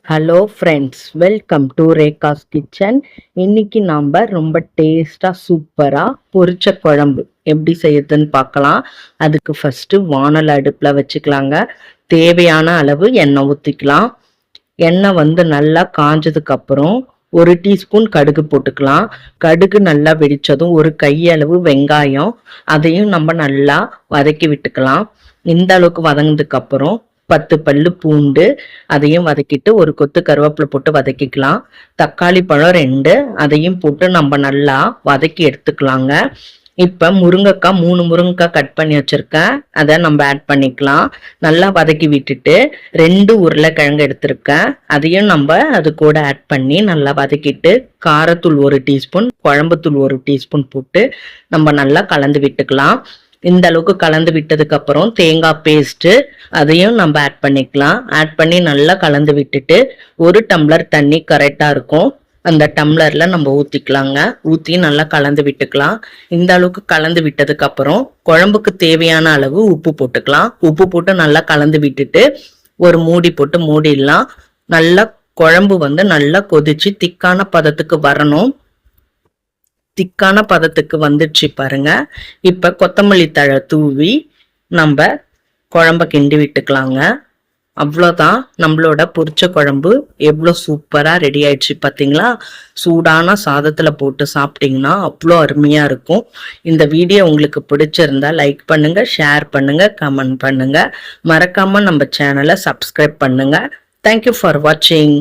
Hello friends, welcome to Rekha's kitchen. இன்னைக்கு நாம் ரொம்ப டேஸ்டாக சூப்பராக பொரிச்ச குழம்பு எப்படி செய்யறதுன்னு பார்க்கலாம். அதுக்கு ஃபஸ்ட்டு வானல் அடுப்பில் வச்சுக்கலாங்க. தேவையான அளவு எண்ணெய் ஊற்றிக்கலாம். எண்ணெய் நல்லா காஞ்சதுக்கப்புறம் 1 டீஸ்பூன் கடுகு போட்டுக்கலாம். கடுகு நல்லா வெடித்ததும் ஒரு கையளவு வெங்காயம், அதையும் நம்ம நல்லா வதக்கி விட்டுக்கலாம். இந்த அளவுக்கு வதங்கினதுக்கப்புறம் 10 பல்லு பூண்டு, அதையும் வதக்கிட்டு ஒரு கொத்து கருவேப்பிலை போட்டு வதக்கிக்கலாம். தக்காளி பழம் 2, அதையும் போட்டு நம்ம நல்லா வதக்கி எடுத்துக்கலாங்க. இப்போ முருங்கைக்காய் 3 முருங்கைக்காய் கட் பண்ணி வச்சுருக்கேன், அதை நம்ம ஆட் பண்ணிக்கலாம். நல்லா வதக்கி விட்டுட்டு 2 உருளைக்கிழங்கு எடுத்திருக்கேன், அதையும் நம்ம அது கூட ஆட் பண்ணி நல்லா வதக்கிட்டு காரத்தூள் 1 டீஸ்பூன், குழம்புத்தூள் 1 டீஸ்பூன் போட்டு நம்ம நல்லா கலந்து விட்டுக்கலாம். இந்த அளவுக்கு கலந்து விட்டதுக்கு அப்புறம் தேங்காய் பேஸ்ட், அதையும் நம்ம ஆட் பண்ணிக்கலாம். ஆட் பண்ணி நல்லா கலந்து விட்டுட்டு 1 டம்ளர் தண்ணி கரெக்டா இருக்கும், அந்த டம்ளர்ல நம்ம ஊத்திக்கலாங்க. ஊத்தி நல்லா கலந்து விட்டுக்கலாம். இந்த அளவுக்கு கலந்து விட்டதுக்கு அப்புறம் குழம்புக்கு தேவையான அளவு உப்பு போட்டுக்கலாம். உப்பு போட்டு நல்லா கலந்து விட்டுட்டு ஒரு மூடி போட்டு மூடிடலாம். நல்லா குழம்பு நல்லா கொதிச்சு திக்கான பதத்துக்கு வரணும். திக்கான பதத்துக்கு வந்துடுச்சு பாருங்க. இப்ப கொத்தமல்லி தழை தூவி நம்ம குழம்ப கிண்டி விட்டுக்கலாங்க. அவ்வளோதான், நம்மளோட பொரிச்ச குழம்பு எவ்வளோ சூப்பராக ரெடி ஆயிடுச்சு பார்த்தீங்களா. சூடான சாதத்தில் போட்டு சாப்பிட்டீங்கன்னா அவ்வளோ அருமையாக இருக்கும். இந்த வீடியோ உங்களுக்கு பிடிச்சிருந்தா லைக் பண்ணுங்க, ஷேர் பண்ணுங்க, கமெண்ட் பண்ணுங்க. மறக்காம நம்ம சேனலை சப்ஸ்கிரைப் பண்ணுங்க. தேங்க்யூ ஃபார் வாட்சிங்.